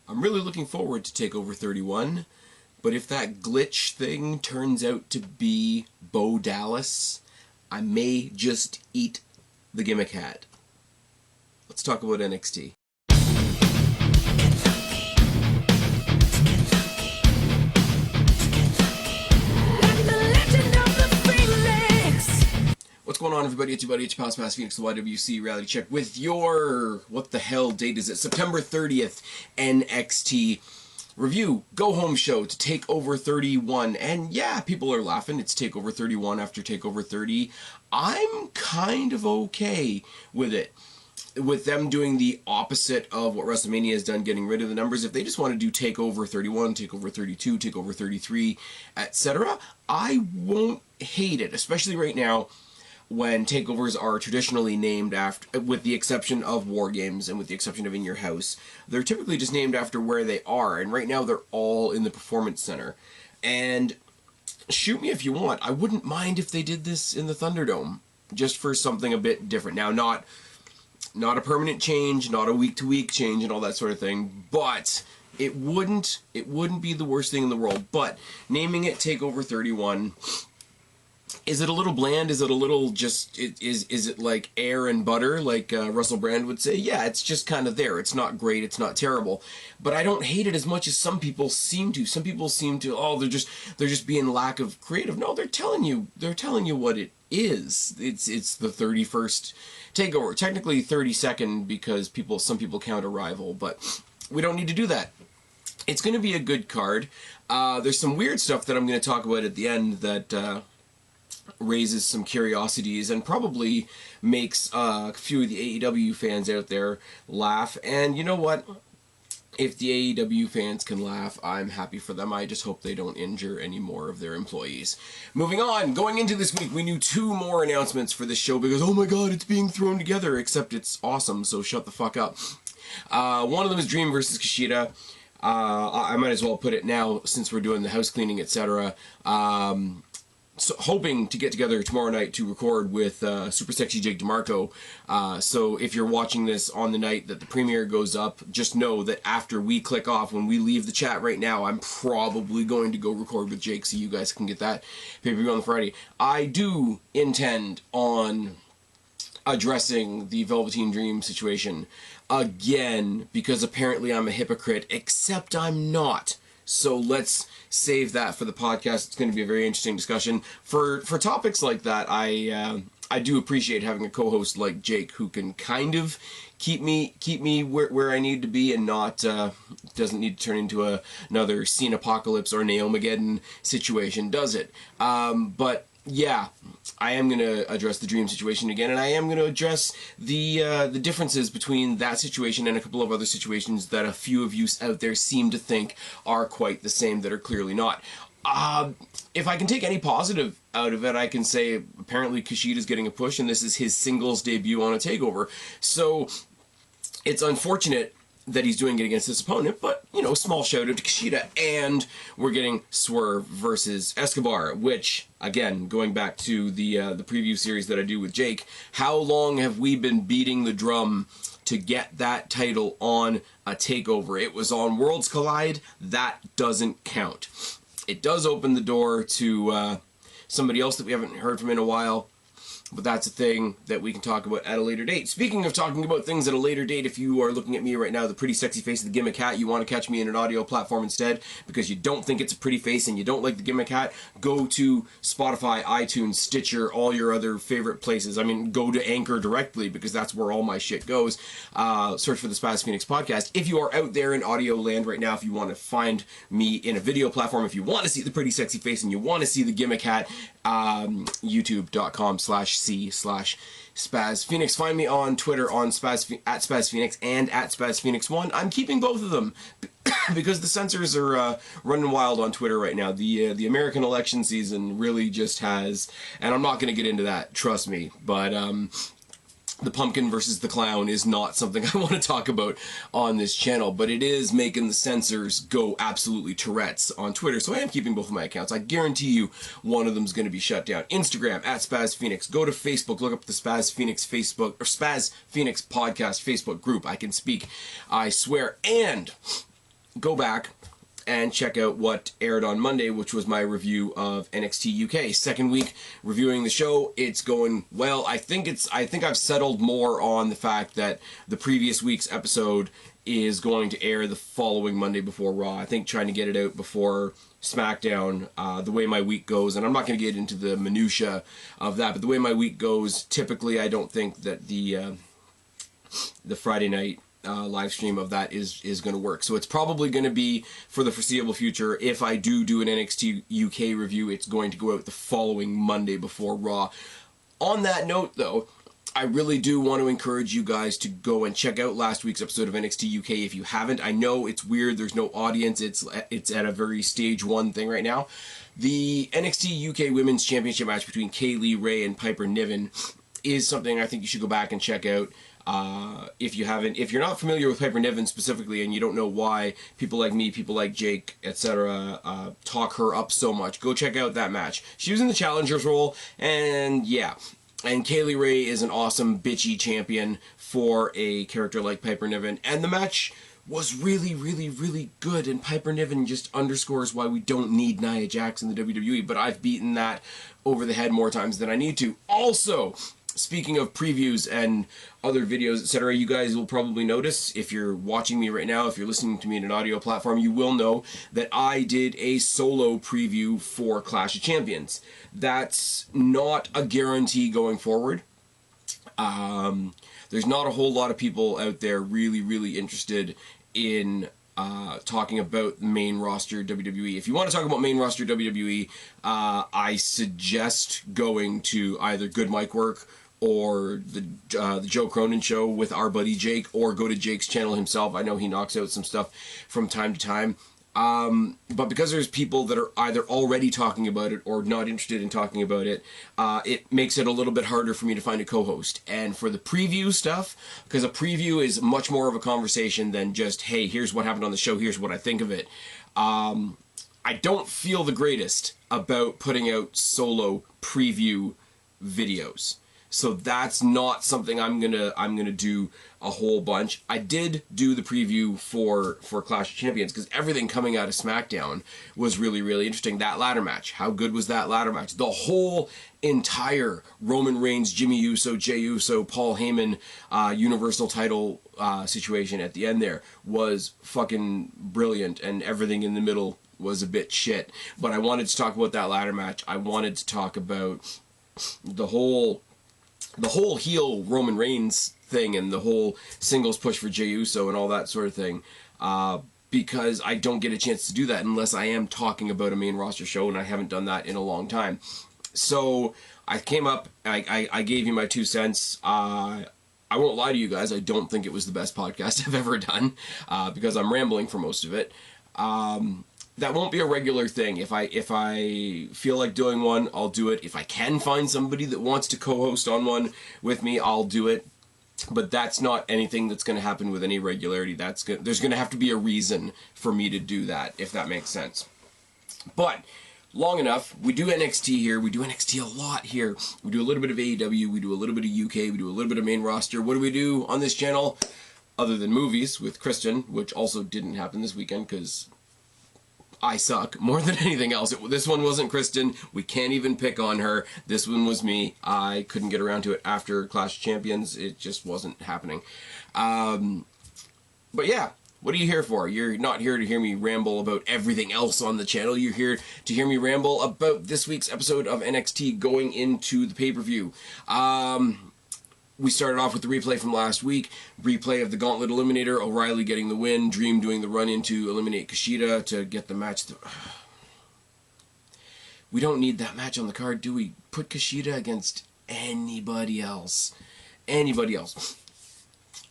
I'm really looking forward to TakeOver 31, but if that glitch thing turns out to be Bo Dallas, I may just eat the gimmick hat. Let's talk about NXT. What's going on, everybody? It's your buddy, it's your pal, Spaz Phoenix, the YWC Reality Check with your, what the hell date is it? September 30th NXT review, go-home show to TakeOver 31. And yeah, people are laughing. It's TakeOver 31 after TakeOver 30. I'm kind of okay with it. With them doing the opposite of what WrestleMania has done, getting rid of the numbers. If they just want to do TakeOver 31, TakeOver 32, TakeOver 33, etc., I won't hate it, especially right now when takeovers are traditionally named after, with the exception of War Games and with the exception of In Your House, they're typically just named after where they are, and right now they're all in the Performance Center. And shoot me if you want, I wouldn't mind if they did this in the Thunderdome, just for something a bit different. Now, not a permanent change, not a week-to-week change and all that sort of thing, but it wouldn't be the worst thing in the world. But naming it TakeOver 31, is it a little bland? Is it a little just, is it like air and butter, like Russell Brand would say? Yeah, it's just kind of there. It's not great, it's not terrible. But I don't hate it as much as some people seem to. Some people seem to, oh, they're just being lack of creative. No, they're telling you what it is. It's the 31st TakeOver. Technically 32nd because some people count Arrival, but we don't need to do that. It's going to be a good card. There's some weird stuff that I'm going to talk about at the end that raises some curiosities and probably makes a few of the AEW fans out there laugh. And you know what? If the AEW fans can laugh, I'm happy for them. I just hope they don't injure any more of their employees. Moving on, going into this week, we knew 2 more announcements for this show because, oh my god, it's being thrown together, except it's awesome, so shut the fuck up. One of them is Dream versus Kushida. I might as well put it now since we're doing the house cleaning, etc. So hoping to get together tomorrow night to record with Super Sexy Jake DeMarco. So if you're watching this on the night that the premiere goes up, just know that after we click off, when we leave the chat right now, I'm probably going to go record with Jake so you guys can get that pay-per-view on the Friday. I do intend on addressing the Velveteen Dream situation again, because apparently I'm a hypocrite, except I'm not. So let's save that for the podcast. It's going to be a very interesting discussion. For topics like that, I do appreciate having a co-host like Jake who can kind of keep me where I need to be and not doesn't need to turn into another Scene Apocalypse or Naomageddon situation, does it? But yeah, I am going to address the Dream situation again, and I am going to address the differences between that situation and a couple of other situations that a few of you out there seem to think are quite the same that are clearly not. If I can take any positive out of it, I can say apparently Kushida's getting a push, and this is his singles debut on a TakeOver. So it's unfortunate that he's doing it against his opponent, but, you know, small shout out to Kushida. And we're getting Swerve versus Escobar, which, again, going back to the preview series that I do with Jake, how long have we been beating the drum to get that title on a TakeOver? It was on Worlds Collide. That doesn't count. It does open the door to somebody else that we haven't heard from in a while, but that's a thing that we can talk about at a later date. Speaking of talking about things at a later date, if you are looking at me right now, the pretty sexy face of the gimmick hat, you want to catch me in an audio platform instead because you don't think it's a pretty face and you don't like the gimmick hat, go to Spotify, iTunes, Stitcher, all your other favorite places. I mean, go to Anchor directly because that's where all my shit goes. Search for the Spaz Phoenix podcast. If you are out there in audio land right now, if you want to find me in a video platform, if you want to see the pretty sexy face and you want to see the gimmick hat, youtube.com/c/Spaz Phoenix. Find me on Twitter on at Spaz Phoenix and at Spaz Phoenix 1. I'm keeping both of them because the censors are running wild on Twitter right now. The American election season really just has, and I'm not going to get into that, trust me, but the pumpkin versus the clown is not something I want to talk about on this channel, but it is making the censors go absolutely Tourette's on Twitter, so I am keeping both of my accounts. I guarantee you one of them is going to be shut down. Instagram, at Spaz Phoenix. Go to Facebook, look up the Spaz Phoenix Facebook, or Spaz Phoenix Podcast Facebook group. I can speak, I swear. And go back and check out what aired on Monday, which was my review of NXT UK. Second week reviewing the show. It's going well. I think I've settled more on the fact that the previous week's episode is going to air the following Monday before Raw. I think trying to get it out before SmackDown, the way my week goes, and I'm not going to get into the minutia of that, but the way my week goes, typically I don't think that the Friday night live stream of that is going to work. So it's probably going to be, for the foreseeable future, if I do an NXT UK review, it's going to go out the following Monday before Raw. On that note, though, I really do want to encourage you guys to go and check out last week's episode of NXT UK if you haven't. I know it's weird, there's no audience, it's at a very stage 1 thing right now. The NXT UK Women's Championship match between Kaylee Ray and Piper Niven is something I think you should go back and check out. If you're not familiar with Piper Niven specifically and you don't know why people like me, people like Jake, etc. Talk her up so much, go check out that match. She was in the Challengers role, and yeah. And Kaylee Ray is an awesome, bitchy champion for a character like Piper Niven. And the match was really, really, really good. And Piper Niven just underscores why we don't need Nia Jax in the WWE. But I've beaten that over the head more times than I need to. Also, speaking of previews and other videos, etc., you guys will probably notice, if you're watching me right now, if you're listening to me in an audio platform, you will know that I did a solo preview for Clash of Champions. That's not a guarantee going forward. There's not a whole lot of people out there really, really interested in talking about main roster WWE. If you want to talk about main roster WWE, I suggest going to either Good Mic Work or the Joe Cronin Show with our buddy Jake, or go to Jake's channel himself. I know he knocks out some stuff from time to time. But because there's people that are either already talking about it or not interested in talking about it, it makes it a little bit harder for me to find a co-host. And for the preview stuff, because a preview is much more of a conversation than just, hey, here's what happened on the show, here's what I think of it. I don't feel the greatest about putting out solo preview videos. So that's not something I'm gonna do a whole bunch. I did do the preview for Clash of Champions because everything coming out of SmackDown was really, really interesting. That ladder match, how good was that ladder match? The whole entire Roman Reigns, Jimmy Uso, Jey Uso, Paul Heyman Universal title situation at the end there was fucking brilliant, and everything in the middle was a bit shit. But I wanted to talk about that ladder match. I wanted to talk about the whole heel Roman Reigns thing and the whole singles push for Jey Uso and all that sort of thing, because I don't get a chance to do that unless I am talking about a main roster show, and I haven't done that in a long time. So I came up, I gave you my 2 cents. I won't lie to you guys, I don't think it was the best podcast I've ever done, because I'm rambling for most of it. That won't be a regular thing. If I feel like doing one, I'll do it. If I can find somebody that wants to co-host on one with me, I'll do it. But that's not anything that's going to happen with any regularity. There's going to have to be a reason for me to do that, if that makes sense. But long enough. We do NXT here. We do NXT a lot here. We do a little bit of AEW. We do a little bit of UK. We do a little bit of main roster. What do we do on this channel? Other than movies with Kristen, which also didn't happen this weekend because I suck more than anything else. This one wasn't Kristen. We can't even pick on her. This one was me. I couldn't get around to it after Clash of Champions. It just wasn't happening. But yeah, what are you here for? You're not here to hear me ramble about everything else on the channel. You're here to hear me ramble about this week's episode of NXT going into the pay-per-view. We started off with the replay from last week. Replay of the Gauntlet Eliminator. O'Reilly getting the win. Dream doing the run-in to eliminate Kushida to get the match. We don't need that match on the card, do we? Put Kushida against anybody else. Anybody else.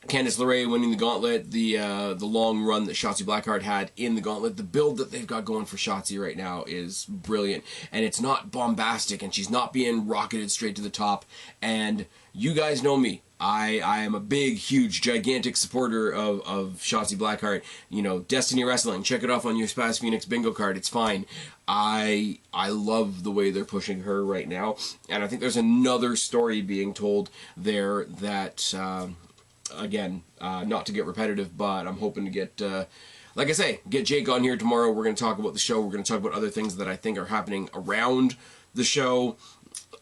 Candice LeRae winning the Gauntlet. The long run that Shotzi Blackheart had in the Gauntlet. The build that they've got going for Shotzi right now is brilliant. And it's not bombastic, and she's not being rocketed straight to the top. And you guys know me. I am a big, huge, gigantic supporter of Shotzi Blackheart. You know, Destiny Wrestling. Check it off on your Spaz Phoenix bingo card. It's fine. I love the way they're pushing her right now. And I think there's another story being told there that again, not to get repetitive, but I'm hoping to get, like I say, get Jake on here tomorrow. We're going to talk about the show. We're going to talk about other things that I think are happening around the show,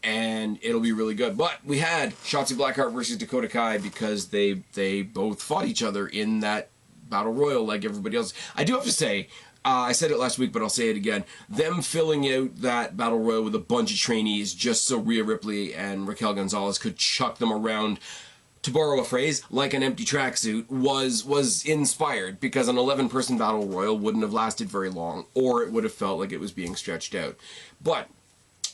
and it'll be really good. But we had Shotzi Blackheart versus Dakota Kai because they both fought each other in that Battle Royal like everybody else. I do have to say, I said it last week, but I'll say it again. Them filling out that Battle Royal with a bunch of trainees just so Rhea Ripley and Raquel Gonzalez could chuck them around, to borrow a phrase, like an empty tracksuit, was inspired, because an 11-person Battle Royal wouldn't have lasted very long, or it would have felt like it was being stretched out. But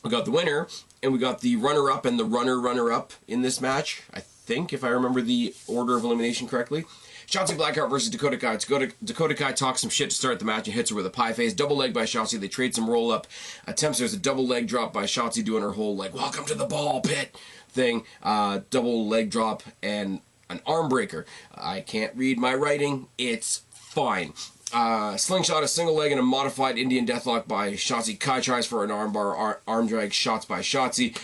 we got the winner, and we got the runner-up and the runner-runner-up in this match, I think, if I remember the order of elimination correctly. Shotzi Blackheart versus Dakota Kai. Dakota Kai talks some shit to start the match and hits her with a pie face. Double leg by Shotzi. They trade some roll-up attempts. There's a double leg drop by Shotzi doing her whole, like, welcome to the ball pit thing. Double leg drop and an arm breaker. I can't read my writing. It's fine. Slingshot, a single leg, and a modified Indian Deathlock by Shotzi. Kai tries for an armbar, arm drag, shots by Shotzi,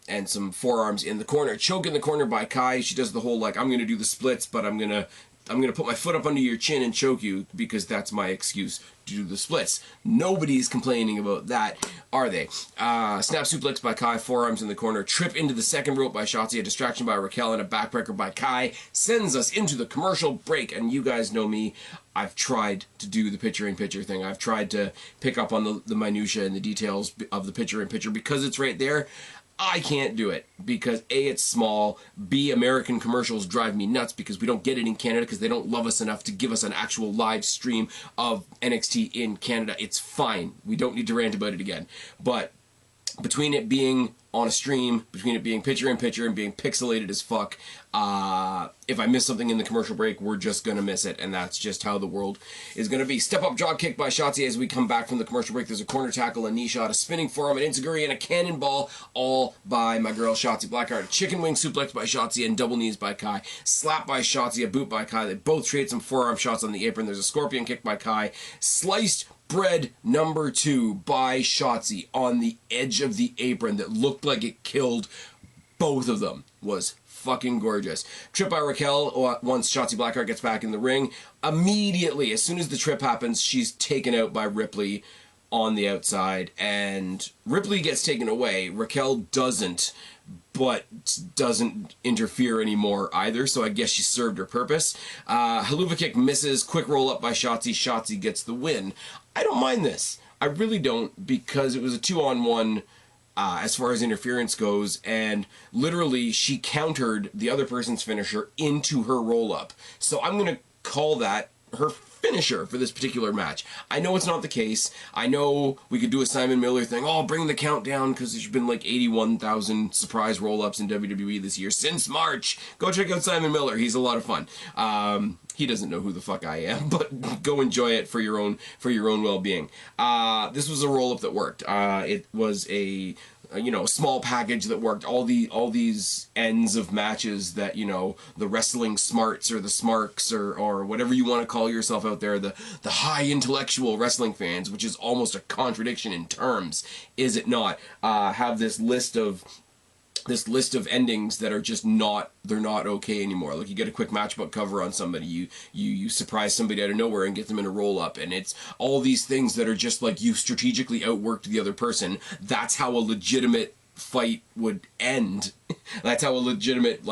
and some forearms in the corner. Choke in the corner by Kai. She does the whole, like, I'm going to do the splits, but I'm going to put my foot up under your chin and choke you, because that's my excuse to do the splits. Nobody's complaining about that, are they? Snap suplex by Kai, forearms in the corner. Trip into the second rope by Shotzi, a distraction by Raquel, and a backbreaker by Kai sends us into the commercial break. And you guys know me. I've tried to do the picture-in-picture thing. I've tried to pick up on the minutia and the details of the picture-in-picture because it's right there. I can't do it because A, it's small, B, American commercials drive me nuts because we don't get it in Canada because they don't love us enough to give us an actual live stream of NXT in Canada. It's fine. We don't need to rant about it again. But between it being on a stream, between it being picture-in-picture and being pixelated as fuck, if I miss something in the commercial break, we're just going to miss it, and that's just how the world is going to be. Step-up drop kick by Shotzi as we come back from the commercial break. There's a corner tackle, a knee shot, a spinning forearm, an enziguri, and a cannonball, all by my girl Shotzi Blackheart. A chicken wing suplex by Shotzi and double knees by Kai. Slap by Shotzi, a boot by Kai. They both trade some forearm shots on the apron. There's a scorpion kick by Kai. Sliced bread number 2 by Shotzi on the edge of the apron that looked like it killed both of them. Was fucking gorgeous. Trip by Raquel once Shotzi Blackheart gets back in the ring. Immediately, as soon as the trip happens, she's taken out by Ripley on the outside, and Ripley gets taken away. Raquel doesn't, but doesn't interfere anymore either, so I guess she served her purpose. Haluva kick misses. Quick roll up by Shotzi. Shotzi gets the win. I don't mind this. I really don't, because it was a 2-on-1 as far as interference goes, and literally she countered the other person's finisher into her roll-up. So I'm going to call that her finisher for this particular match. I know it's not the case. I know we could do a Simon Miller thing. Oh, bring the count down because there's been like 81,000 surprise roll-ups in WWE this year since March. Go check out Simon Miller. He's a lot of fun. He doesn't know who the fuck I am, but go enjoy it for your own well-being. This was a roll-up that worked. It was a small package that worked. All these ends of matches that, the wrestling smarts or the smarks or whatever you want to call yourself out there, the high intellectual wrestling fans, which is almost a contradiction in terms, is it not, have this list of endings that are just they're not okay anymore. Like, you get a quick matchbook cover on somebody, you surprise somebody out of nowhere and get them in a roll-up, and it's all these things that are just like you strategically outworked the other person. That's how a legitimate fight would end. That's how a legitimate,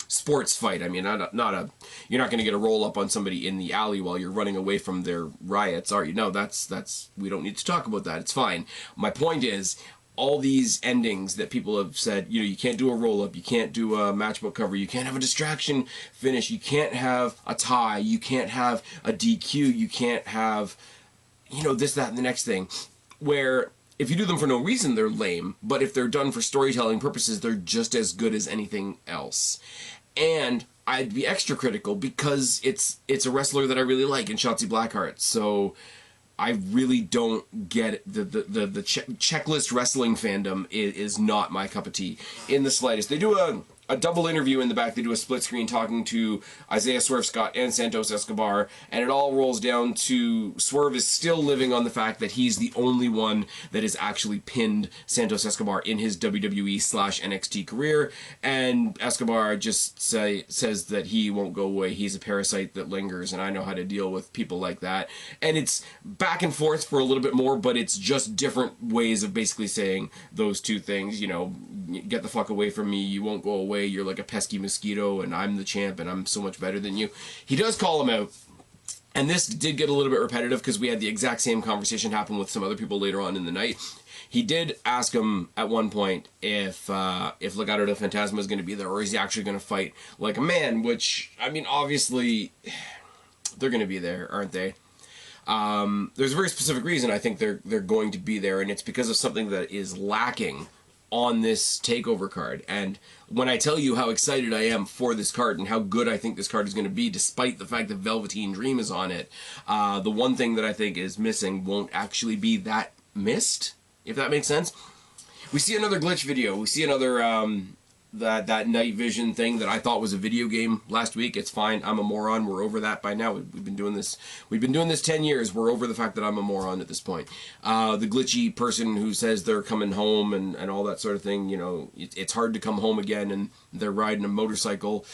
sports fight. I mean, you're not going to get a roll-up on somebody in the alley while you're running away from their riots, are you? No, that's we don't need to talk about that. It's fine. My point is, all these endings that people have said, you can't do a roll-up, you can't do a matchbook cover, you can't have a distraction finish, you can't have a tie, you can't have a DQ, you can't have, this, that, and the next thing. Where, if you do them for no reason, they're lame, but if they're done for storytelling purposes, they're just as good as anything else. And I'd be extra critical because it's a wrestler that I really like in Shotzi Blackheart, so I really don't get it. The checklist wrestling fandom is not my cup of tea in the slightest. They do a a double interview in the back. They do a split screen talking to Isaiah Swerve Scott and Santos Escobar, and it all rolls down to Swerve is still living on the fact that he's the only one that has actually pinned Santos Escobar in his WWE/NXT career, and Escobar just says that he won't go away. He's a parasite that lingers, and I know how to deal with people like that. And it's back and forth for a little bit more, but it's just different ways of basically saying those two things. You know, get the fuck away from me, you won't go away, you're like a pesky mosquito, and I'm the champ, and I'm so much better than you. He does call him out, and this did get a little bit repetitive because we had the exact same conversation happen with some other people later on in the night. He did ask him at one point if Legado del Fantasma is going to be there, or is he actually going to fight like a man, which, I mean, obviously, they're going to be there, aren't they? There's a very specific reason I think they're going to be there, and it's because of something that is lacking on this TakeOver card. And when I tell you how excited I am for this card and how good I think this card is going to be, despite the fact that Velveteen Dream is on it, the one thing that I think is missing won't actually be that missed, if that makes sense. We see another glitch video. We see another that night vision thing that I thought was a video game last week. It's fine. I'm a moron. We're over that by now. We've been doing this. We've been doing this 10 years. We're over the fact that I'm a moron at this point. The glitchy person who says they're coming home and all that sort of thing. You know, it's hard to come home again, and they're riding a motorcycle.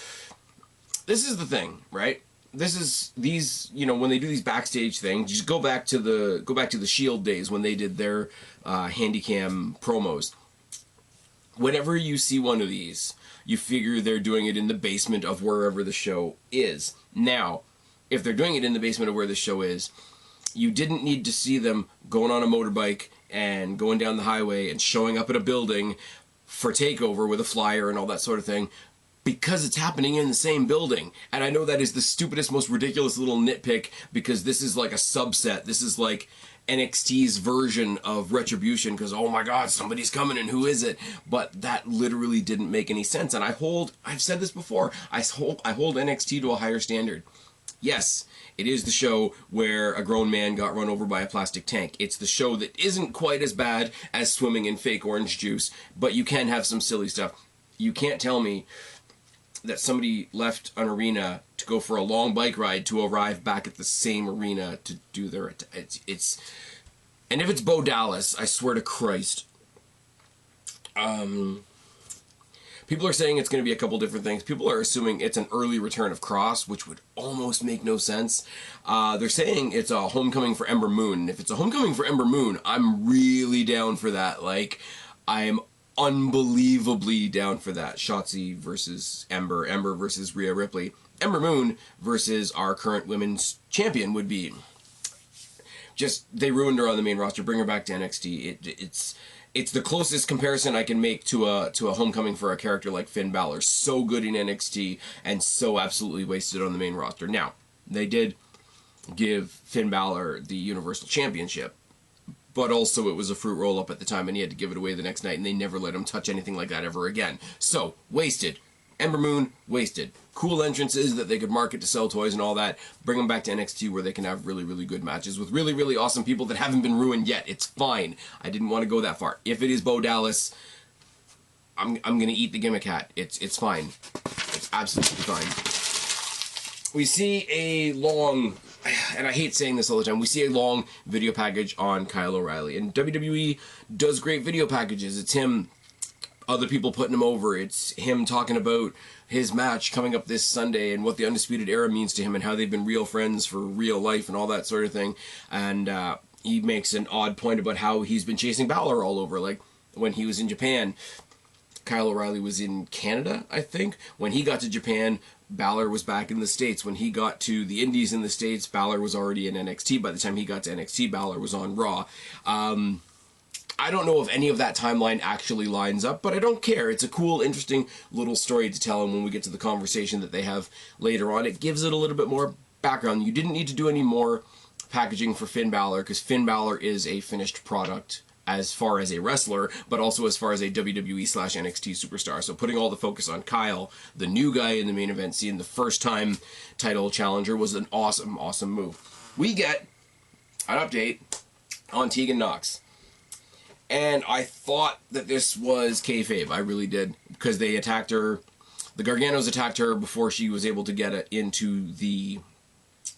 This is the thing, right? This is these, you know, when they do these backstage things, just go back to the Shield days when they did their Handycam promos. Whenever you see one of these, you figure they're doing it in the basement of wherever the show is. Now, if they're doing it in the basement of where the show is, you didn't need to see them going on a motorbike and going down the highway and showing up at a building for TakeOver with a flyer and all that sort of thing, because it's happening in the same building. And I know that is the stupidest, most ridiculous little nitpick, because this is like a subset. This is like NXT's version of Retribution, because, oh my god, somebody's coming and who is it? But that literally didn't make any sense. And I've said this before, I hold NXT to a higher standard. Yes, it is the show where a grown man got run over by a plastic tank. It's the show that isn't quite as bad as swimming in fake orange juice, but you can have some silly stuff. You can't tell me that somebody left an arena to go for a long bike ride to arrive back at the same arena to do their... It's and if it's Bo Dallas, I swear to Christ. People are saying it's going to be a couple different things. People are assuming it's an early return of Cross, which would almost make no sense. They're saying it's a homecoming for Ember Moon. And if it's a homecoming for Ember Moon, I'm really down for that. Like, I'm unbelievably down for that. Shotzi versus Ember, Ember versus Rhea Ripley, Ember Moon versus our current women's champion would be just, they ruined her on the main roster. Bring her back to NXT. It's the closest comparison I can make to a homecoming for a character like Finn Balor. So good in NXT and so absolutely wasted on the main roster. Now, they did give Finn Balor the Universal Championship, but also it was a fruit roll-up at the time, and he had to give it away the next night, and they never let him touch anything like that ever again. So, wasted. Ember Moon, wasted. Cool entrances that they could market to sell toys and all that. Bring them back to NXT where they can have really, really good matches with really, really awesome people that haven't been ruined yet. It's fine. I didn't want to go that far. If it is Bo Dallas, I'm going to eat the gimmick hat. It's fine. It's absolutely fine. We see a long... and I hate saying this all the time, we see a long video package on Kyle O'Reilly. And WWE does great video packages. It's him, other people putting him over. It's him talking about his match coming up this Sunday and what the Undisputed Era means to him and how they've been real friends for real life and all that sort of thing. And he makes an odd point about how he's been chasing Balor all over. Like, when he was in Japan, Kyle O'Reilly was in Canada, I think. When he got to Japan, Balor was back in the States. When he got to the Indies in the States, Balor was already in NXT. By the time he got to NXT, Balor was on Raw. I don't know if any of that timeline actually lines up, but I don't care. It's a cool, interesting little story to tell, and when we get to the conversation that they have later on, it gives it a little bit more background. You didn't need to do any more packaging for Finn Balor, because Finn Balor is a finished product as far as a wrestler, but also as far as a WWE/NXT superstar. So putting all the focus on Kyle, the new guy in the main event scene, the first-time title challenger, was an awesome, awesome move. We get an update on Tegan Nox. And I thought that this was kayfabe. I really did. Because they attacked her The Garganos attacked her before she was able to get into the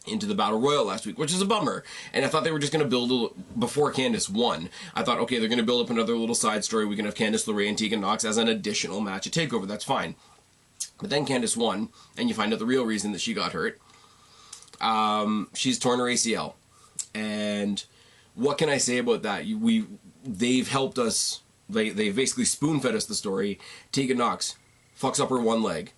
Battle Royal last week, which is a bummer. And I thought they were just going to build before Candice won. I thought, okay, they're going to build up another little side story. We can have Candice LeRae and Tegan Nox as an additional match at TakeOver. That's fine. But then Candice won, and you find out the real reason that she got hurt. She's torn her ACL. And what can I say about that? They've helped us. They've basically spoon-fed us the story. Tegan Nox fucks up her one leg,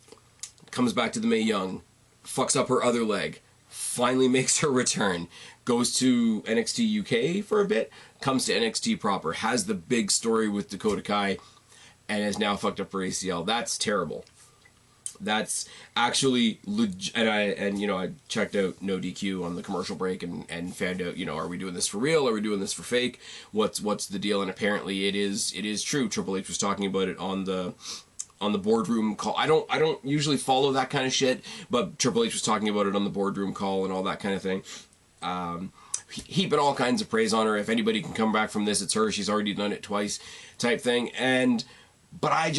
comes back to the Mae Young, fucks up her other leg, finally makes her return, goes to NXT UK for a bit, comes to NXT proper, has the big story with Dakota Kai, and has now fucked up her ACL. That's terrible. That's actually I checked out No DQ on the commercial break and found out, are we doing this for real? Are we doing this for fake? What's the deal? And apparently it is true. Triple H was talking about it on the boardroom call. I don't usually follow that kind of shit, but Triple H was talking about it on the boardroom call and all that kind of thing. Heaping all kinds of praise on her. If anybody can come back from this, it's her. She's already done it twice, type thing. But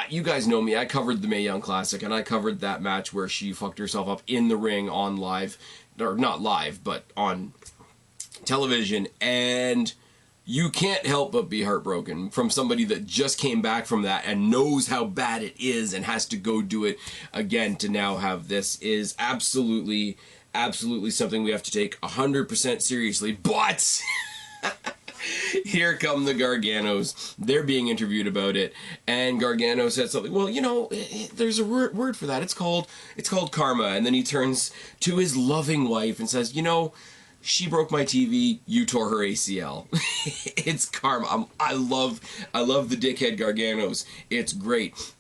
you guys know me. I covered the Mae Young Classic, and I covered that match where she fucked herself up in the ring on live, or not live, but on television, and you can't help but be heartbroken from somebody that just came back from that and knows how bad it is and has to go do it again. To now have this is absolutely something we have to take 100% seriously, but here come the Garganos. They're being interviewed about it, and Gargano said something. Well, there's a word for that. It's called karma. And then he turns to his loving wife and says, she broke my TV. You tore her ACL. It's karma. I love the dickhead Garganos. It's great.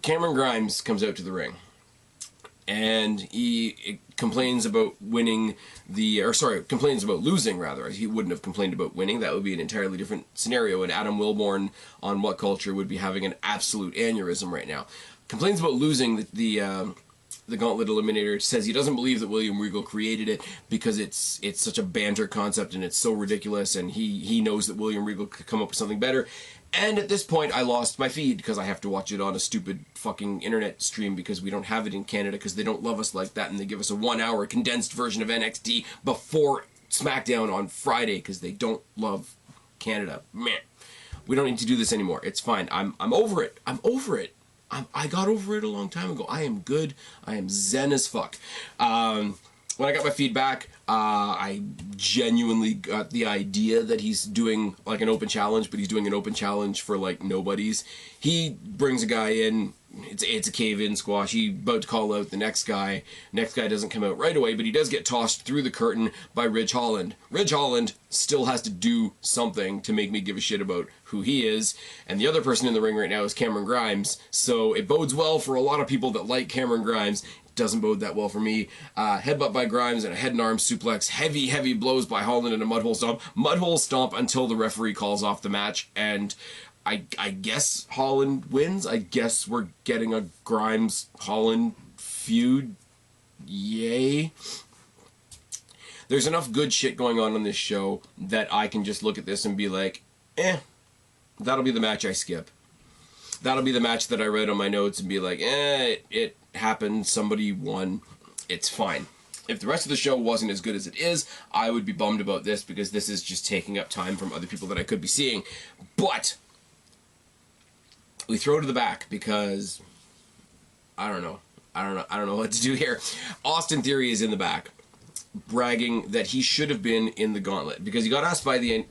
Cameron Grimes comes out to the ring, and he complains about complains about losing, rather. He wouldn't have complained about winning. That would be an entirely different scenario, and Adam Wilborn on What Culture would be having an absolute aneurysm right now. Complains about losing the Gauntlet Eliminator. Says he doesn't believe that William Regal created it because it's such a banter concept and it's so ridiculous, and he knows that William Regal could come up with something better. And at this point, I lost my feed because I have to watch it on a stupid fucking internet stream because we don't have it in Canada because they don't love us like that, and they give us a 1-hour condensed version of NXT before SmackDown on Friday because they don't love Canada. Man, we don't need to do this anymore. It's fine. I'm over it. I'm over it. I got over it a long time ago. I am good. I am zen as fuck. When I got my feedback, I genuinely got the idea that he's doing like an open challenge, but he's doing an open challenge for like nobodies. He brings a guy in. It's a cave-in squash. He's about to call out the next guy. Next guy doesn't come out right away, but he does get tossed through the curtain by Ridge Holland. Ridge Holland still has to do something to make me give a shit about who he is. And the other person in the ring right now is Cameron Grimes. So it bodes well for a lot of people that like Cameron Grimes. Doesn't bode that well for me. Headbutt by Grimes and a head and arm suplex. Heavy blows by Holland and a mudhole stomp. Mudhole stomp until the referee calls off the match. And I guess Holland wins. I guess we're getting a Grimes-Holland feud. Yay. There's enough good shit going on this show that I can just look at this and be like, that'll be the match I skip. That'll be the match that I read on my notes and be like, it happened, somebody won, it's fine. If the rest of the show wasn't as good as it is, I would be bummed about this because this is just taking up time from other people that I could be seeing. But we throw to the back because I don't know what to do here. Austin Theory is in the back, bragging that he should have been in the Gauntlet because he got asked by the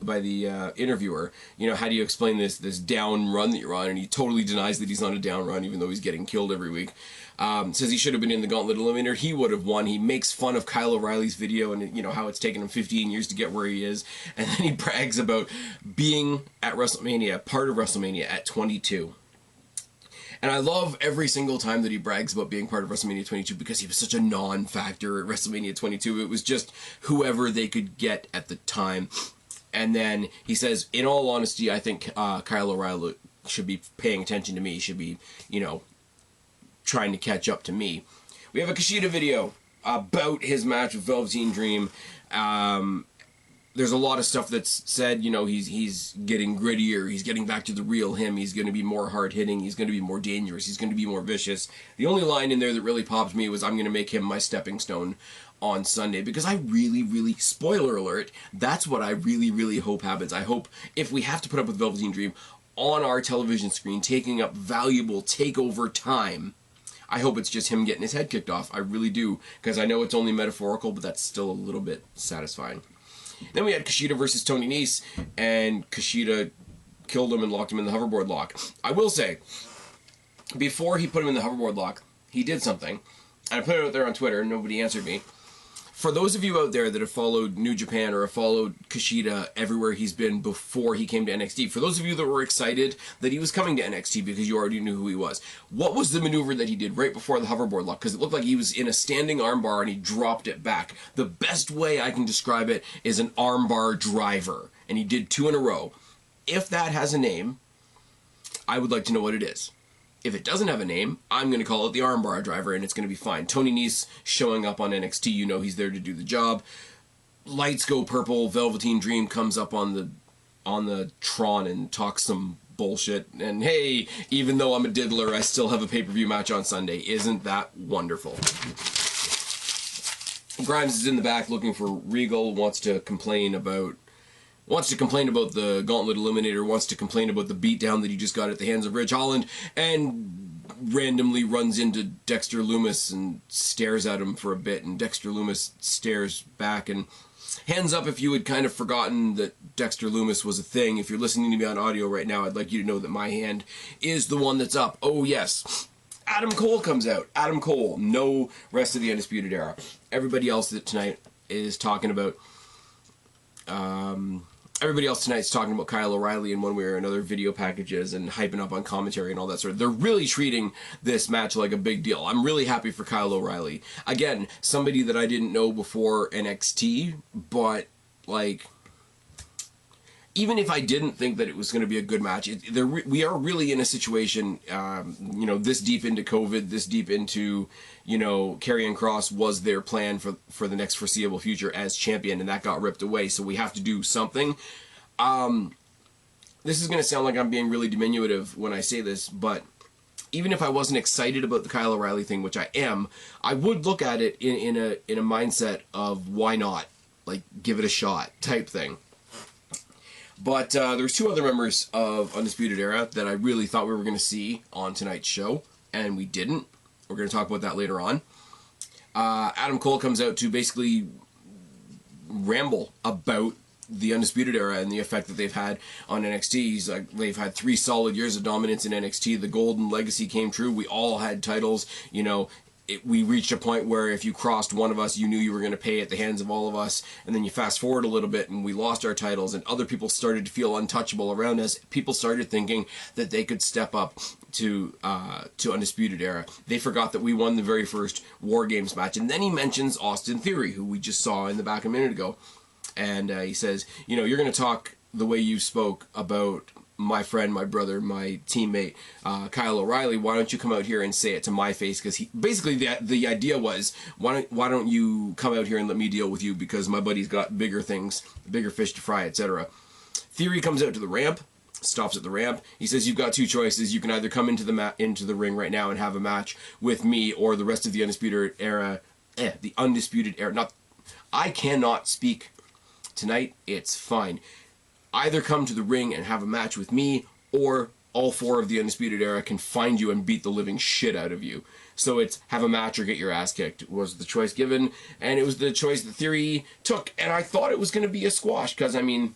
interviewer, how do you explain this down run that you're on, and he totally denies that he's on a down run even though he's getting killed every week. Says he should have been in the Gauntlet Eliminator. He would have won. He makes fun of Kyle O'Reilly's video and how it's taken him 15 years to get where he is, and then he brags about being at WrestleMania, part of WrestleMania at 22. And I love every single time that he brags about being part of WrestleMania 22 because he was such a non-factor at WrestleMania 22. It was just whoever they could get at the time. And then he says, in all honesty, I think Kyle O'Reilly should be paying attention to me. He should be, trying to catch up to me. We have a Kushida video about his match with Velveteen Dream. there's a lot of stuff that's said, you know, he's getting grittier, he's getting back to the real him, he's going to be more hard-hitting, he's going to be more dangerous, he's going to be more vicious. The only line in there that really popped me was, I'm going to make him my stepping stone on Sunday, because I really, spoiler alert, that's what I really hope happens. I hope, if we have to put up with Velveteen Dream on our television screen, taking up valuable takeover time, I hope it's just him getting his head kicked off. I really do, because I know it's only metaphorical, but that's still a little bit satisfying. Then we had Kushida versus Tony Nese, and Kushida killed him and locked him in the hoverboard lock. I will say, before he put him in the hoverboard lock, he did something. And I put it out there on Twitter, and nobody answered me. For those of you out there that have followed New Japan or have followed Kushida everywhere he's been before he came to NXT, for those of you that were excited that he was coming to NXT because you already knew who he was, what was the maneuver that he did right before the hoverboard lock? Because it looked like he was in a standing armbar and he dropped it back. The best way I can describe it is an armbar driver, and he did 2 in a row. If that has a name, I would like to know what it is. If it doesn't have a name, I'm going to call it the armbar driver, and it's going to be fine. Tony Nese showing up on NXT, you know he's there to do the job. Lights go purple, Velveteen Dream comes up on the Tron and talks some bullshit. And hey, even though I'm a diddler, I still have a pay-per-view match on Sunday. Isn't that wonderful? Grimes is in the back looking for Regal, wants to complain about the Gauntlet Eliminator, wants to complain about the beatdown that he just got at the hands of Ridge Holland, and randomly runs into Dexter Lumis and stares at him for a bit, and Dexter Lumis stares back. And hands up if you had kind of forgotten that Dexter Lumis was a thing. If you're listening to me on audio right now, I'd like you to know that my hand is the one that's up. Oh yes, Adam Cole comes out. Adam Cole, no rest of the Undisputed Era. Everybody else that tonight is talking about Kyle O'Reilly in one way or another, video packages and hyping up on commentary and all that sort of. They're really treating this match like a big deal. I'm really happy for Kyle O'Reilly. Again, somebody that I didn't know before NXT, but like, even if I didn't think that it was going to be a good match, we are really in a situation, this deep into COVID, this deep into, Karrion Kross was their plan for the next foreseeable future as champion, and that got ripped away, so we have to do something. This is going to sound like I'm being really diminutive when I say this, but even if I wasn't excited about the Kyle O'Reilly thing, which I am, I would look at it in a mindset of why not, like, give it a shot type thing. But there's 2 other members of Undisputed Era that I really thought we were going to see on tonight's show, and we didn't. We're going to talk about that later on. Adam Cole comes out to basically ramble about the Undisputed Era and the effect that they've had on NXT. He's like, they've had 3 solid years of dominance in NXT. The Golden Legacy came true. We all had titles, we reached a point where if you crossed one of us, you knew you were going to pay at the hands of all of us. And then you fast forward a little bit and we lost our titles and other people started to feel untouchable around us. People started thinking that they could step up to Undisputed Era. They forgot that we won the very first War Games match. And then he mentions Austin Theory, who we just saw in the back a minute ago. And he says, you're going to talk the way you spoke about my friend, my brother, my teammate, Kyle O'Reilly. Why don't you come out here and say it to my face? Because he basically the idea was, why don't you come out here and let me deal with you, because my buddy's got bigger things, bigger fish to fry, etc. Theory comes out to the ramp, stops at the ramp. He says, you've got 2 choices. You can either come into the ring right now and have a match with me, or the rest of the Undisputed Era. The Undisputed Era. I cannot speak tonight. It's fine. Either come to the ring and have a match with me, or all 4 of the Undisputed Era can find you and beat the living shit out of you. So it's have a match or get your ass kicked was the choice given, and it was the choice that Theory took. And I thought it was going to be a squash, because, I mean,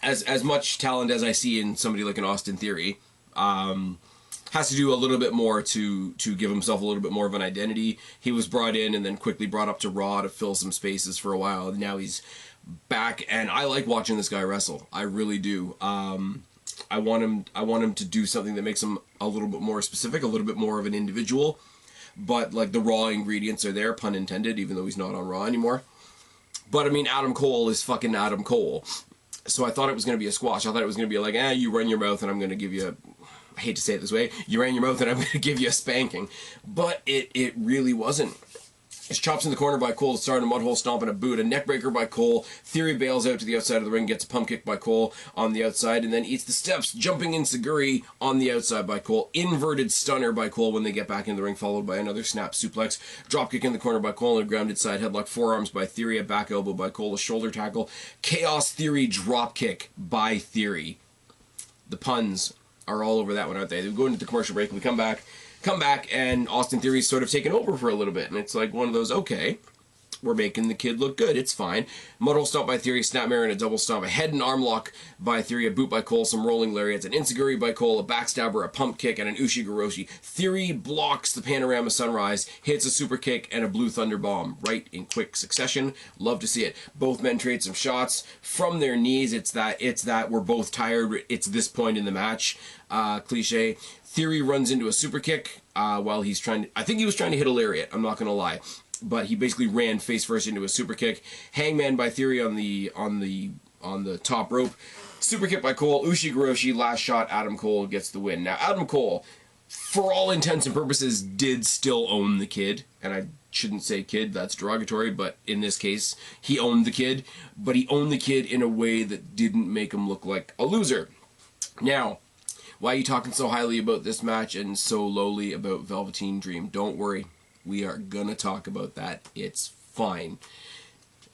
as much talent as I see in somebody like an Austin Theory, has to do a little bit more to give himself a little bit more of an identity. He was brought in and then quickly brought up to Raw to fill some spaces for a while, and now he's back, and I like watching this guy wrestle. I really do. I want him to do something that makes him a little bit more specific, a little bit more of an individual. But like the raw ingredients are there, pun intended, even though he's not on Raw anymore. But I mean, Adam Cole is fucking Adam Cole. So I thought it was going to be a squash. I thought it was going to be like, you run your mouth and I'm going to give you I hate to say it this way, you ran your mouth and I'm going to give you a spanking. But it really wasn't. It's chops in the corner by Cole to start a mudhole stomp and a boot. A neckbreaker by Cole. Theory bails out to the outside of the ring, gets a pump kick by Cole on the outside, and then eats the steps, jumping in Saguri on the outside by Cole. Inverted stunner by Cole when they get back in the ring, followed by another snap suplex. Dropkick in the corner by Cole and a grounded side headlock. Forearms by Theory, a back elbow by Cole, a shoulder tackle. Chaos Theory dropkick by Theory. The puns are all over that one, aren't they? We go into the commercial break, and we come back, and Austin Theory's sort of taken over for a little bit, and it's like one of those, okay, we're making the kid look good, it's fine. Mudhole stomp by Theory, snapmare and a double stomp, a head and arm lock by Theory, a boot by Cole, some rolling lariats, an enziguri by Cole, a backstabber, a pump kick, and an ushigoroshi. Theory blocks the panorama sunrise, hits a super kick and a blue thunder bomb right in quick succession. Love to see it. Both men trade some shots from their knees. It's that we're both tired, it's this point in the match cliche. Theory runs into a super kick while he's trying to, I think he was trying to hit a lariat, I'm not gonna lie, but he basically ran face first into a super kick. Hangman by Theory on the top rope. Super kick by Cole. Ushigoroshi, last shot. Adam Cole gets the win. Now Adam Cole, for all intents and purposes, did still own the kid, and I shouldn't say kid, that's derogatory, but in this case, he owned the kid, but he owned the kid in a way that didn't make him look like a loser. Now, why are you talking so highly about this match and so lowly about Velveteen Dream? Don't worry. We are gonna talk about that. It's fine.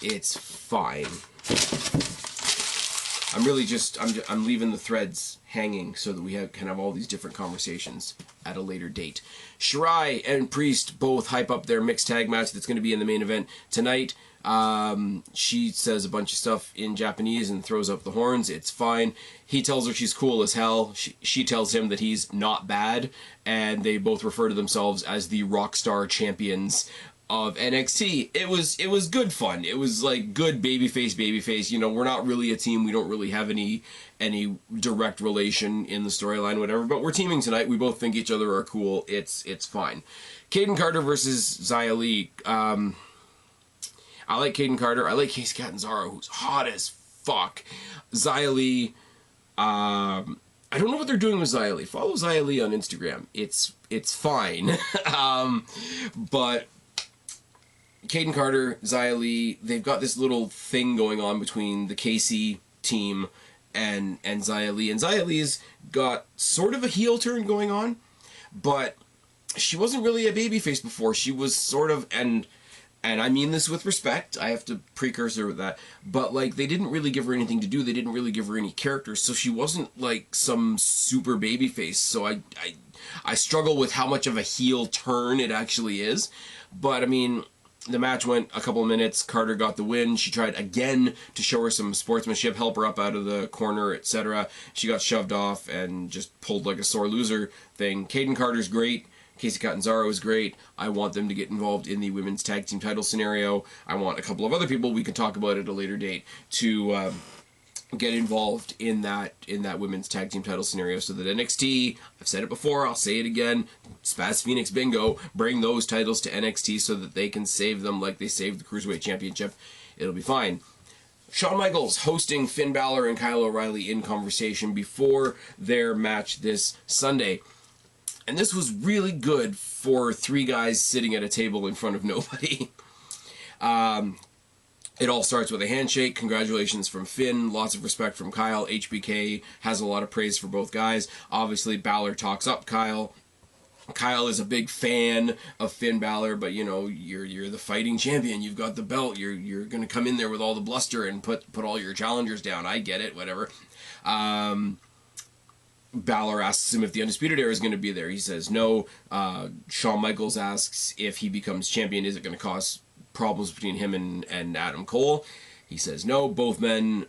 It's fine. I'm leaving the threads hanging so that we can have all these different conversations at a later date. Shirai and Priest both hype up their mixed tag match that's going to be in the main event tonight. She says a bunch of stuff in Japanese and throws up the horns. It's fine. He tells her she's cool as hell. She tells him that he's not bad, and they both refer to themselves as the Rockstar Champions of NXT. It was good fun. It was like good babyface. You know, we're not really a team. We don't really have any direct relation in the storyline, whatever. But we're teaming tonight. We both think each other are cool. It's fine. Caden Carter versus Xia Li. I like Caden Carter. I like Casey Catanzaro, who's hot as fuck. Xia Li, I don't know what they're doing with Xia Li. Follow Xia Li on Instagram. It's fine. But Caden Carter, Xia Li, they've got this little thing going on between the Casey team and Xia Li. And Xia Li's got sort of a heel turn going on, but she wasn't really a babyface before. She was sort of, and I mean this with respect, I have to precursor with that, but like they didn't really give her anything to do, they didn't really give her any characters, so she wasn't like some super babyface, so I struggle with how much of a heel turn it actually is. But I mean, the match went a couple of minutes, Carter got the win, she tried again to show her some sportsmanship, help her up out of the corner, etc. She got shoved off and just pulled like a sore loser thing. Caden Carter's great. Casey Catanzaro is great. I want them to get involved in the women's tag team title scenario. I want a couple of other people we can talk about at a later date to get involved in that women's tag team title scenario so that NXT, I've said it before, I'll say it again, Spaz Phoenix Bingo, bring those titles to NXT so that they can save them like they saved the Cruiserweight Championship. It'll be fine. Shawn Michaels hosting Finn Balor and Kyle O'Reilly in conversation before their match this Sunday. And this was really good for three guys sitting at a table in front of nobody. It all starts with a handshake. Congratulations from Finn. Lots of respect from Kyle. HBK has a lot of praise for both guys. Obviously, Balor talks up Kyle. Kyle is a big fan of Finn Balor, but you know, you're the fighting champion. You've got the belt. You're going to come in there with all the bluster and put all your challengers down. I get it. Whatever. Balor asks him if the Undisputed Era is going to be there. He says no. Shawn Michaels asks if he becomes champion, is it going to cause problems between him and Adam Cole? He says no. Both men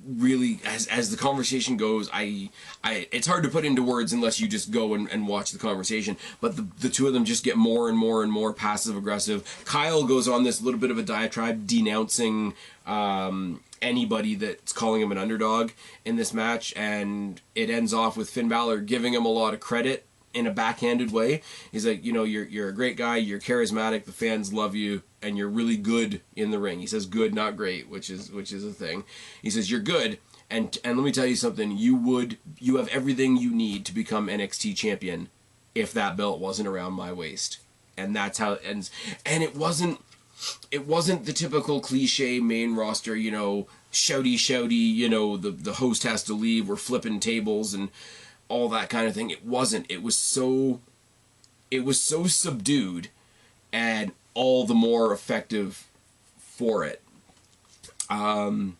really, as the conversation goes, it's hard to put into words unless you just go and watch the conversation, but the two of them just get more and more and more passive aggressive. Kyle goes on this little bit of a diatribe denouncing anybody that's calling him an underdog in this match, and it ends off with Finn Balor giving him a lot of credit in a backhanded way. He's like, you know, you're a great guy, you're charismatic, the fans love you, and you're really good in the ring. He says good, not great, which is a thing. He says you're good, and let me tell you something, you have everything you need to become NXT champion if that belt wasn't around my waist. and that's how it ends. And it wasn't the typical cliche main roster, you know, shouty, you know, the host has to leave, we're flipping tables and all that kind of thing. It wasn't. It was so subdued and all the more effective for it. I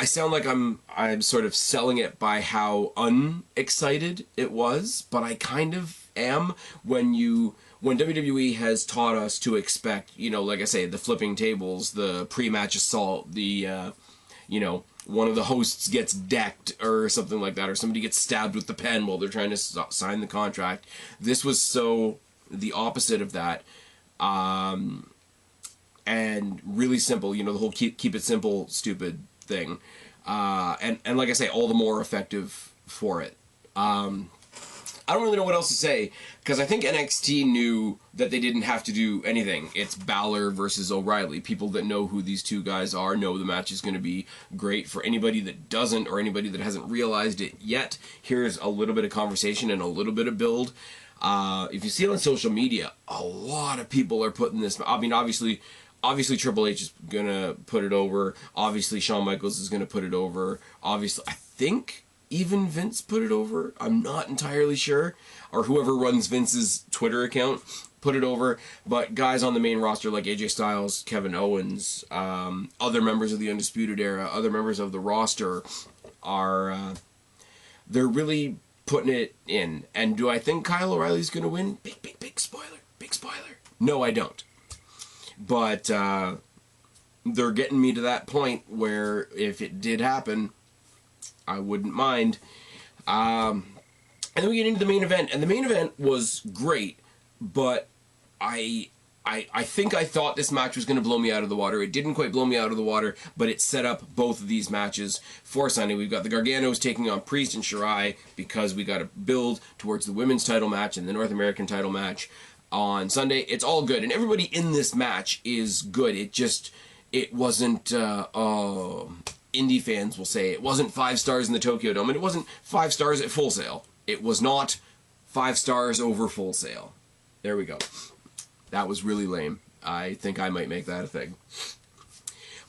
sound like I'm sort of selling it by how unexcited it was, but I kind of am when WWE has taught us to expect, you know, like I say, the flipping tables, the pre-match assault, the you know, one of the hosts gets decked or something like that, or somebody gets stabbed with the pen while they're trying to sign the contract. This was so the opposite of that, and really simple, you know, the whole keep it simple, stupid thing, and like I say, all the more effective for it. I don't really know what else to say, because I think NXT knew that they didn't have to do anything. It's Balor versus O'Reilly. People that know who these two guys are know the match is going to be great. For anybody that doesn't, or anybody that hasn't realized it yet, here's a little bit of conversation and a little bit of build. If you see it on social media, a lot of people are putting this... I mean, obviously Triple H is going to put it over. Obviously Shawn Michaels is going to put it over. Obviously, I think... even Vince put it over. I'm not entirely sure. Or whoever runs Vince's Twitter account put it over. But guys on the main roster like AJ Styles, Kevin Owens, other members of the Undisputed Era, other members of the roster are... they're really putting it in. And do I think Kyle O'Reilly's going to win? Big spoiler. Big spoiler. No, I don't. But they're getting me to that point where if it did happen... I wouldn't mind. And then we get into the main event, and the main event was great, but I think I thought this match was going to blow me out of the water. It didn't quite blow me out of the water, but it set up both of these matches for Sunday. We've got the Garganos taking on Priest and Shirai, because we got to build towards the women's title match and the North American title match on Sunday. It's all good, and everybody in this match is good. It wasn't... indie fans will say it wasn't 5 stars in the Tokyo Dome, and it wasn't 5 stars at Full Sail. It was not 5 stars over Full Sail. There we go. That was really lame. I think I might make that a thing.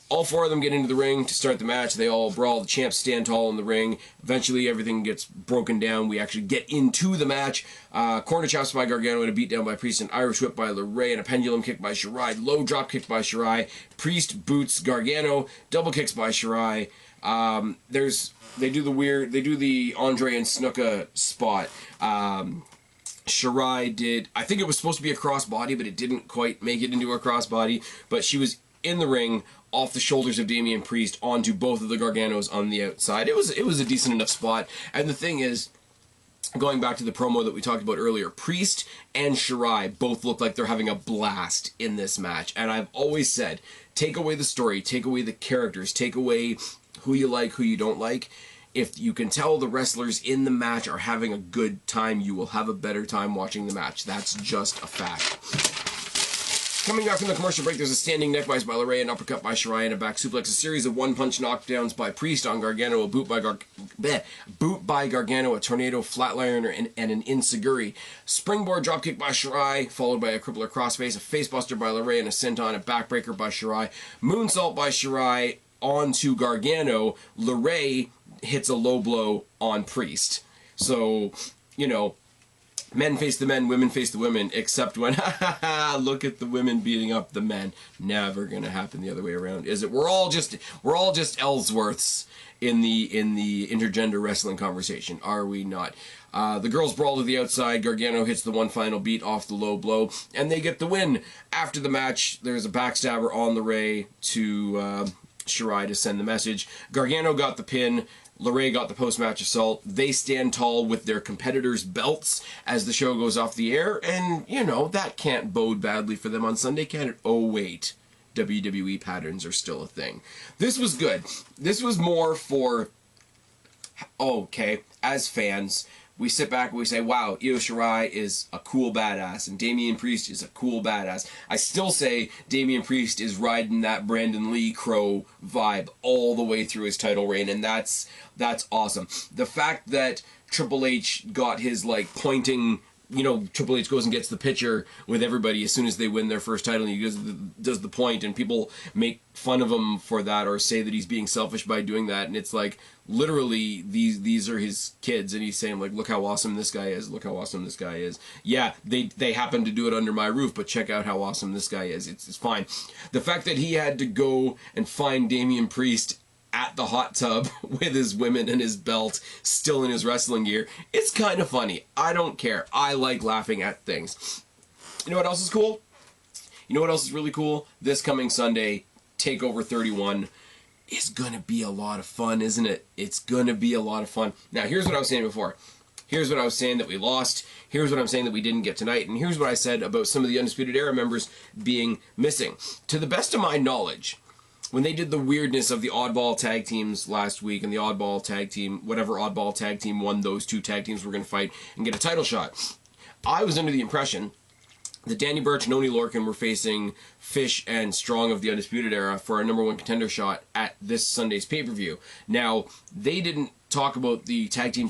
All 4 of them get into the ring to start the match. They all brawl. The champs stand tall in the ring. Eventually, everything gets broken down. We actually get into the match. Corner chops by Gargano and a beatdown by Priest. An Irish whip by LeRae and a pendulum kick by Shirai. Low drop kick by Shirai. Priest boots Gargano. Double kicks by Shirai. They do the Andre and Snuka spot. Shirai did, I think it was supposed to be a crossbody, but it didn't quite make it into a crossbody. But she was in the ring, off the shoulders of Damian Priest, onto both of the Garganos on the outside. It was a decent enough spot. And the thing is, going back to the promo that we talked about earlier, Priest and Shirai both look like they're having a blast in this match. And I've always said, take away the story, take away the characters, take away who you like, who you don't like. If you can tell the wrestlers in the match are having a good time, you will have a better time watching the match. That's just a fact. Coming back from the commercial break, there's a standing neck vice by LeRae, an uppercut by Shirai, and a back suplex. A series of one-punch knockdowns by Priest on Gargano, a boot by Gargano, a tornado flatliner, and an enziguri. Springboard dropkick by Shirai, followed by a crippler crossface, a facebuster by LeRae, and a senton, a backbreaker by Shirai. Moonsault by Shirai onto Gargano. LeRae hits a low blow on Priest. So, you know, men face the men, women face the women, except when, look at the women beating up the men. Never gonna happen the other way around, is it? We're all just Ellsworths in the intergender wrestling conversation, are we not? The girls brawl to the outside. Gargano hits the one final beat off the low blow, and they get the win. After the match, there's a backstabber on LeRae to Shirai to send the message. Gargano got the pin. LeRae got the post-match assault. They stand tall with their competitors' belts as the show goes off the air, and, you know, that can't bode badly for them on Sunday, can it? Oh, wait. WWE patterns are still a thing. This was good. This was more for... okay, as fans, we sit back and we say, wow, Io Shirai is a cool badass, and Damian Priest is a cool badass. I still say Damian Priest is riding that Brandon Lee Crow vibe all the way through his title reign, and that's awesome. The fact that Triple H got his, like, pointing Triple H goes and gets the picture with everybody as soon as they win their first title, and he does the point, and people make fun of him for that or say that he's being selfish by doing that, and it's like, literally, these are his kids, and he's saying, like, look how awesome this guy is, look how awesome this guy is. Yeah, they happen to do it under my roof, but check out how awesome this guy is. It's fine. The fact that he had to go and find Damian Priest at the hot tub with his women and his belt still in his wrestling gear, it's kind of funny. I don't care. I like laughing at things. You know what else is cool? You know what else is really cool? This coming Sunday, TakeOver 31 is gonna be a lot of fun, isn't it? It's gonna be a lot of fun. Now, here's what I was saying before. Here's what I was saying that we lost. Here's what I'm saying that we didn't get tonight. And here's what I said about some of the Undisputed Era members being missing. To the best of my knowledge, when they did the weirdness of the oddball tag teams last week, and the oddball tag team, whatever oddball tag team won, those two tag teams were going to fight and get a title shot, I was under the impression that Danny Burch and Oney Lorcan were facing Fish and Strong of the Undisputed Era for a #1 contender shot at this Sunday's pay-per-view. Now, they didn't talk about the tag team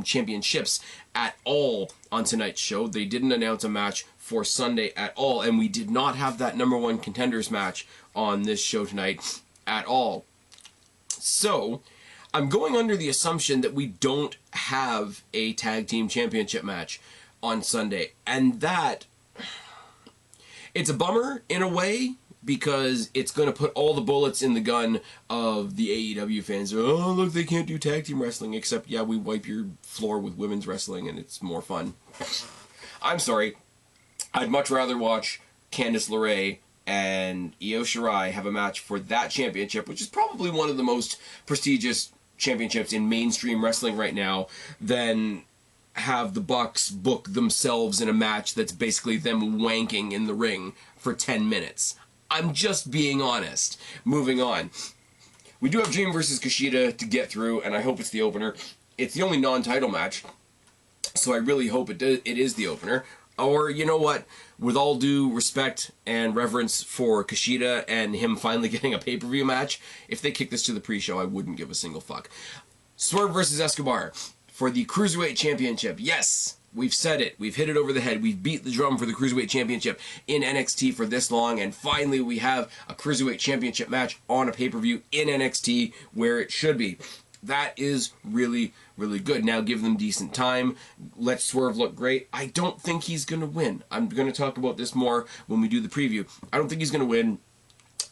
championships at all on tonight's show. They didn't announce a match for Sunday at all, and we did not have that #1 contenders match on this show tonight at all. So, I'm going under the assumption that we don't have a tag team championship match on Sunday, and that, it's a bummer in a way, because it's going to put all the bullets in the gun of the AEW fans. Oh, look, they can't do tag team wrestling, except, yeah, we wipe your floor with women's wrestling, and it's more fun. I'm sorry. I'd much rather watch Candice LeRae and Io Shirai have a match for that championship, which is probably one of the most prestigious championships in mainstream wrestling right now, than have the Bucks book themselves in a match that's basically them wanking in the ring for 10 minutes. I'm just being honest. Moving on. We do have Dream versus Kushida to get through, and I hope it's the opener. It's the only non-title match, so I really hope it is the opener. Or, you know what, with all due respect and reverence for Kushida and him finally getting a pay-per-view match, if they kick this to the pre-show, I wouldn't give a single fuck. Swerve versus Escobar for the Cruiserweight Championship. Yes, we've said it. We've hit it over the head. We've beat the drum for the Cruiserweight Championship in NXT for this long, and finally we have a Cruiserweight Championship match on a pay-per-view in NXT where it should be. That is really, really good. Now give them decent time. Let Swerve look great. I don't think he's going to win. I'm going to talk about this more when we do the preview. I don't think he's going to win.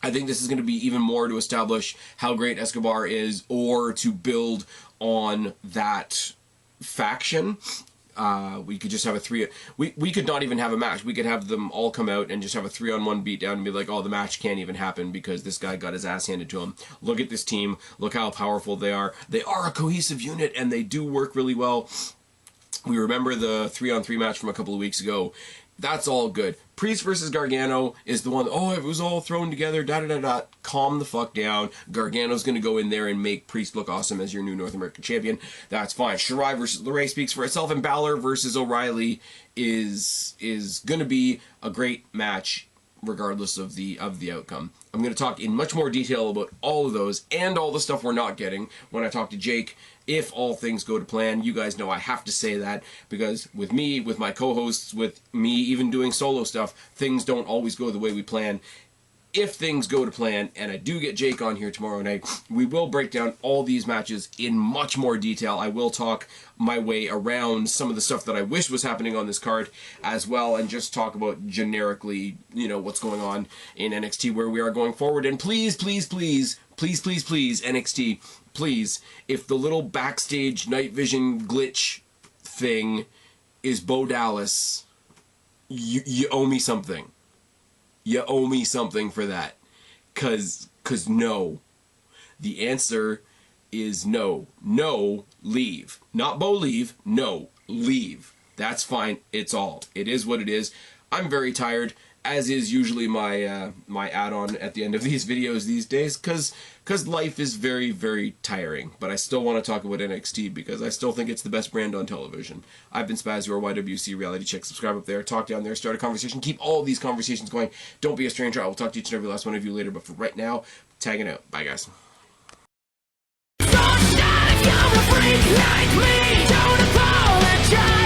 I think this is going to be even more to establish how great Escobar is, or to build on that faction. We could just have a we could not even have a match. We could have them all come out and just have a 3-on-1 beatdown and be like, oh, the match can't even happen because this guy got his ass handed to him. Look at this team. Look how powerful they are. They are a cohesive unit, and they do work really well. We remember the 3-on-3 match from a couple of weeks ago. That's all good. Priest versus Gargano is the one, oh, it was all thrown together, da-da-da-da. Calm the fuck down. Gargano's going to go in there and make Priest look awesome as your new North American champion. That's fine. Shirai versus LeRae speaks for itself, and Balor versus O'Reilly is going to be a great match regardless of the outcome. I'm going to talk in much more detail about all of those and all the stuff we're not getting when I talk to Jake, if all things go to plan. You guys know I have to say that, because with me, with my co-hosts, with me even doing solo stuff, things don't always go the way we plan. If things go to plan, and I do get Jake on here tomorrow night, we will break down all these matches in much more detail. I will talk my way around some of the stuff that I wish was happening on this card as well, and just talk about generically, you know, what's going on in NXT, where we are going forward. And please, please, please, please, please, please, NXT, please, if the little backstage night vision glitch thing is Bo Dallas, you owe me something. You owe me something for that. Cause no. The answer is no. No, leave. Not Bo leave. No, leave. That's fine. It's all. It is what it is. I'm very tired, as is usually my my add-on at the end of these videos these days, cause life is very, very tiring. But I still want to talk about NXT because I still think it's the best brand on television. I've been Spaz, your YWC reality check. Subscribe up there, talk down there, start a conversation, keep all these conversations going. Don't be a stranger. I will talk to each and every last one of you later, but for right now, tagging out. Bye, guys. Don't apologize.